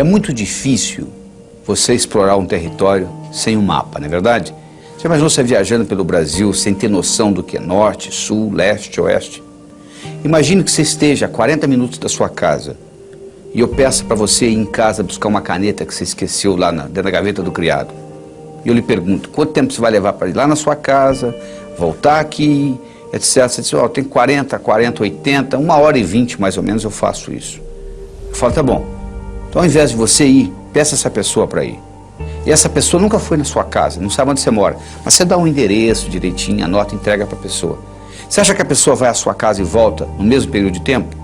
É muito difícil você explorar um território sem um mapa, não é verdade? Você imaginou você viajando pelo Brasil sem ter noção do que é norte, sul, leste, oeste? Imagine que você esteja a 40 minutos da sua casa e eu peço para você ir em casa buscar uma caneta que você esqueceu lá dentro da gaveta do criado. E eu lhe pergunto, quanto tempo você vai levar para ir lá na sua casa, voltar aqui, etc. Você diz, tem 40, 80, 1h20 mais ou menos eu faço isso. Eu falo, tá bom. Então ao invés de você ir, peça essa pessoa para ir. E essa pessoa nunca foi na sua casa, não sabe onde você mora. Mas você dá um endereço direitinho, anota e entrega para a pessoa. Você acha que a pessoa vai à sua casa e volta no mesmo período de tempo?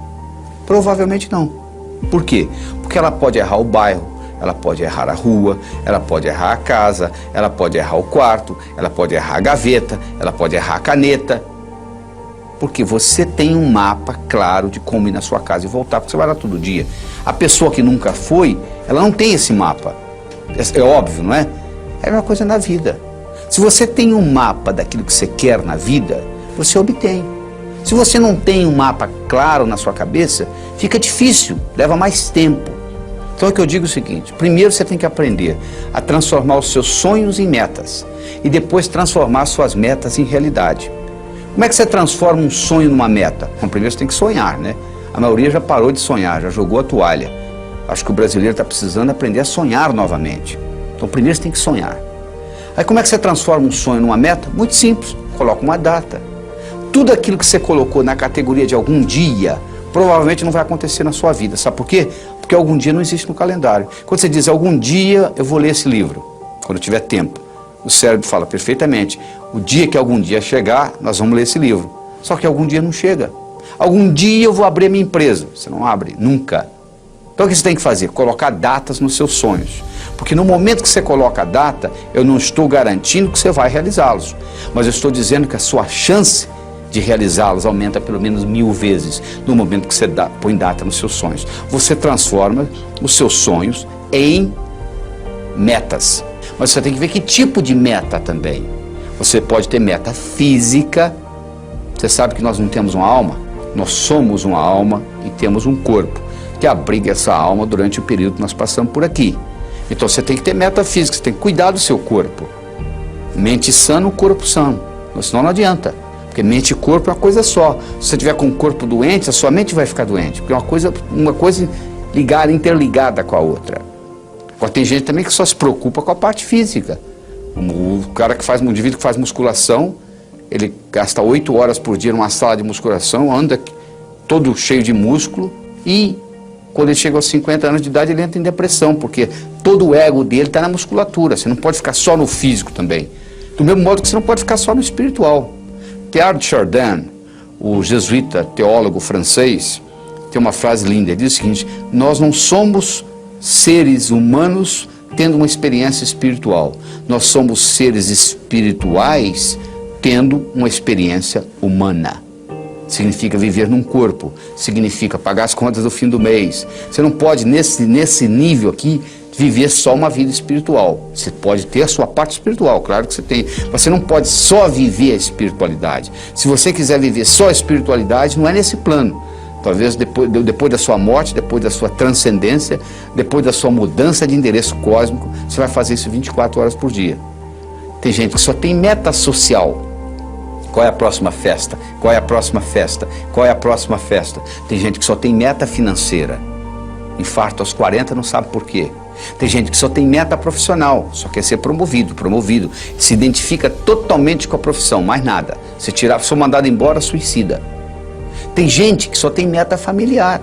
Provavelmente não. Por quê? Porque ela pode errar o bairro, ela pode errar a rua, ela pode errar a casa, ela pode errar o quarto, ela pode errar a gaveta, ela pode errar a caneta. Porque você tem um mapa claro de como ir na sua casa e voltar, porque você vai lá todo dia. A pessoa que nunca foi, ela não tem esse mapa. É óbvio, não é? É a mesma coisa na vida. Se você tem um mapa daquilo que você quer na vida, você obtém. Se você não tem um mapa claro na sua cabeça, fica difícil, leva mais tempo. Então é que eu digo o seguinte, primeiro você tem que aprender a transformar os seus sonhos em metas e depois transformar suas metas em realidade. Como é que você transforma um sonho numa meta? Bom, primeiro você tem que sonhar, né? A maioria já parou de sonhar, já jogou a toalha. Acho que o brasileiro está precisando aprender a sonhar novamente. Então primeiro você tem que sonhar. Aí como é que você transforma um sonho numa meta? Muito simples, coloca uma data. Tudo aquilo que você colocou na categoria de algum dia, provavelmente não vai acontecer na sua vida. Sabe por quê? Porque algum dia não existe no calendário. Quando você diz, algum dia eu vou ler esse livro, quando eu tiver tempo, o cérebro fala perfeitamente, o dia que algum dia chegar, nós vamos ler esse livro. Só que algum dia não chega. Algum dia eu vou abrir a minha empresa. Você não abre, nunca. Então o que você tem que fazer? Colocar datas nos seus sonhos. Porque no momento que você coloca a data, eu não estou garantindo que você vai realizá-los. Mas eu estou dizendo que a sua chance de realizá-los aumenta pelo menos 1000 vezes no momento que você põe data nos seus sonhos. Você transforma os seus sonhos em metas. Mas você tem que ver que tipo de meta também. Você pode ter meta física. Você sabe que nós não temos uma alma? Nós somos uma alma e temos um corpo que abriga essa alma durante o período que nós passamos por aqui. Então você tem que ter meta física, você tem que cuidar do seu corpo. Mente sã, corpo são. Senão não adianta. Porque mente e corpo é uma coisa só. Se você tiver com o corpo doente, a sua mente vai ficar doente. Porque é uma coisa ligada, interligada com a outra. Agora tem gente também que só se preocupa com a parte física. O cara que faz, um indivíduo que faz musculação, ele gasta 8 horas por dia numa sala de musculação, anda todo cheio de músculo e quando ele chega aos 50 anos de idade ele entra em depressão, porque todo o ego dele está na musculatura. Você não pode ficar só no físico também. Do mesmo modo que você não pode ficar só no espiritual. Teilhard de Chardin, o jesuíta teólogo francês, tem uma frase linda, ele diz o seguinte, nós não somos seres humanos tendo uma experiência espiritual, nós somos seres espirituais tendo uma experiência humana. Significa viver num corpo, significa pagar as contas do fim do mês. Você não pode, nesse nível aqui, viver só uma vida espiritual. Você pode ter a sua parte espiritual, claro que você tem. Você não pode só viver a espiritualidade. Se você quiser viver só a espiritualidade, não é nesse plano. Talvez depois da sua morte, depois da sua transcendência, depois da sua mudança de endereço cósmico, você vai fazer isso 24 horas por dia. Tem gente que só tem meta social. Qual é a próxima festa? Qual é a próxima festa? Qual é a próxima festa? Tem gente que só tem meta financeira. Infarto aos 40, não sabe por quê. Tem gente que só tem meta profissional, só quer ser promovido. Se identifica totalmente com a profissão, mais nada. Se tirar, for mandado embora, suicida. Tem gente que só tem meta familiar.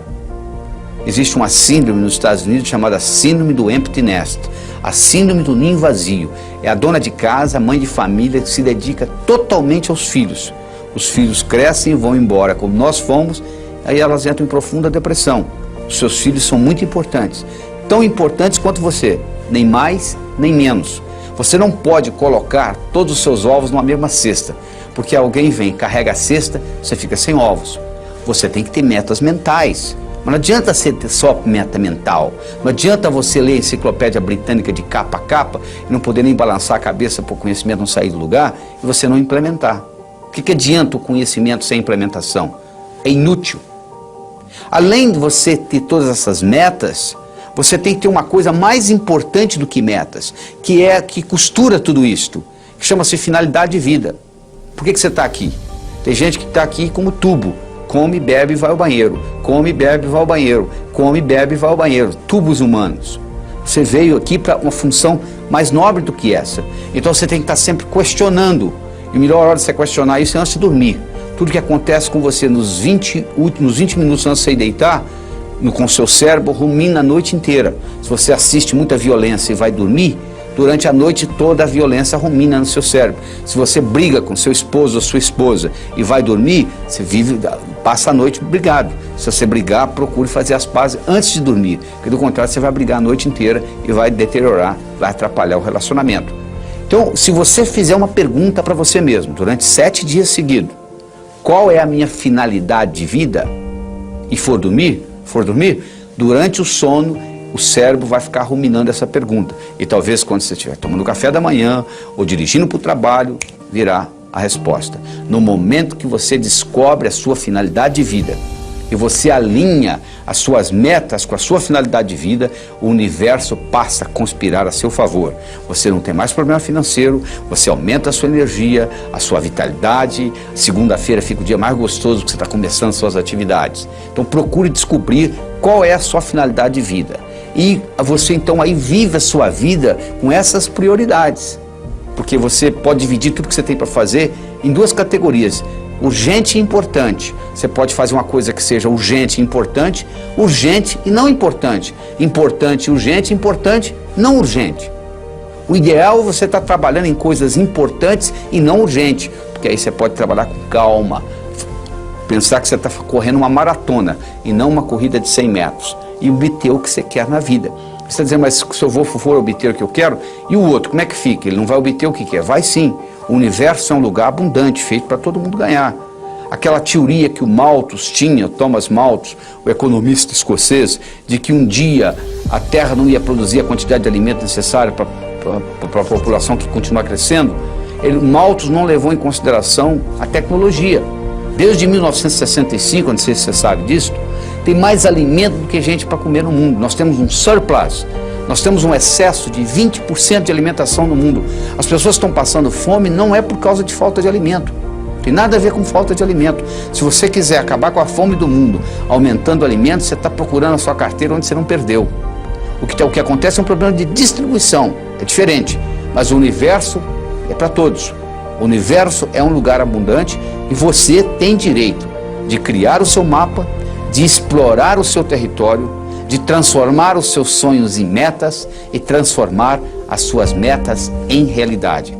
Existe uma síndrome nos Estados Unidos chamada síndrome do empty nest, a síndrome do ninho vazio. É a dona de casa, a mãe de família que se dedica totalmente aos filhos. Os filhos crescem e vão embora, como nós fomos, aí elas entram em profunda depressão. Os seus filhos são muito importantes, tão importantes quanto você, nem mais, nem menos. Você não pode colocar todos os seus ovos numa mesma cesta, porque alguém vem, carrega a cesta, você fica sem ovos. Você tem que ter metas mentais. Mas não adianta você ter só meta mental. Não adianta você ler a enciclopédia britânica de capa a capa e não poder nem balançar a cabeça para o conhecimento não sair do lugar e você não implementar. O que adianta o conhecimento sem implementação? É inútil. Além de você ter todas essas metas, Você tem que ter uma coisa mais importante do que metas, que costura tudo isto, que chama-se finalidade de vida. Por que você está aqui? Tem gente que está aqui como tubo, come, bebe e vai ao banheiro, come, bebe e vai ao banheiro, come, bebe e vai ao banheiro, tubos humanos. Você veio aqui para uma função mais nobre do que essa. Então você tem que estar sempre questionando. E a melhor hora de você questionar isso é antes de dormir. Tudo que acontece com você nos 20 minutos antes de você deitar, com o seu cérebro, rumina a noite inteira. Se você assiste muita violência e vai dormir, durante a noite toda a violência rumina no seu cérebro. Se você briga com seu esposo ou sua esposa e vai dormir, você passa a noite brigado. Se você brigar, procure fazer as pazes antes de dormir, porque do contrário você vai brigar a noite inteira e vai deteriorar, vai atrapalhar o relacionamento. Então, se você fizer uma pergunta para você mesmo, durante 7 dias seguidos, qual é a minha finalidade de vida, e for dormir, durante o sono, o cérebro vai ficar ruminando essa pergunta. E talvez quando você estiver tomando café da manhã ou dirigindo para o trabalho, virá a resposta. No momento que você descobre a sua finalidade de vida e você alinha as suas metas com a sua finalidade de vida, o universo passa a conspirar a seu favor. Você não tem mais problema financeiro, você aumenta a sua energia, a sua vitalidade. Segunda-feira fica o dia mais gostoso que você está começando suas atividades. Então procure descobrir qual é a sua finalidade de vida. E você então aí vive a sua vida com essas prioridades. Porque você pode dividir tudo que você tem para fazer em 2 categorias. Urgente e importante. Você pode fazer uma coisa que seja urgente e importante, urgente e não importante. Importante e urgente, importante, não urgente. O ideal é você estar trabalhando em coisas importantes e não urgentes, porque aí você pode trabalhar com calma. Pensar que você está correndo uma maratona e não uma corrida de 100 metros. E obter o que você quer na vida. Você está dizendo, mas se eu for obter o que eu quero, e o outro, como é que fica? Ele não vai obter o que quer? Vai sim. O universo é um lugar abundante, feito para todo mundo ganhar. Aquela teoria que o Malthus tinha, Thomas Malthus, o economista escocês, de que um dia a Terra não ia produzir a quantidade de alimento necessária para a população que continua crescendo, Malthus não levou em consideração a tecnologia. Desde 1965, não sei se você sabe disso, tem mais alimento do que gente para comer no mundo. Nós temos um surplus, nós temos um excesso de 20% de alimentação no mundo. As pessoas estão passando fome não é por causa de falta de alimento. Tem nada a ver com falta de alimento. Se você quiser acabar com a fome do mundo, aumentando alimentos, você está procurando a sua carteira onde você não perdeu. O que acontece é um problema de distribuição, é diferente. Mas o universo é para todos. O universo é um lugar abundante e você tem direito de criar o seu mapa, de explorar o seu território, de transformar os seus sonhos em metas e transformar as suas metas em realidade.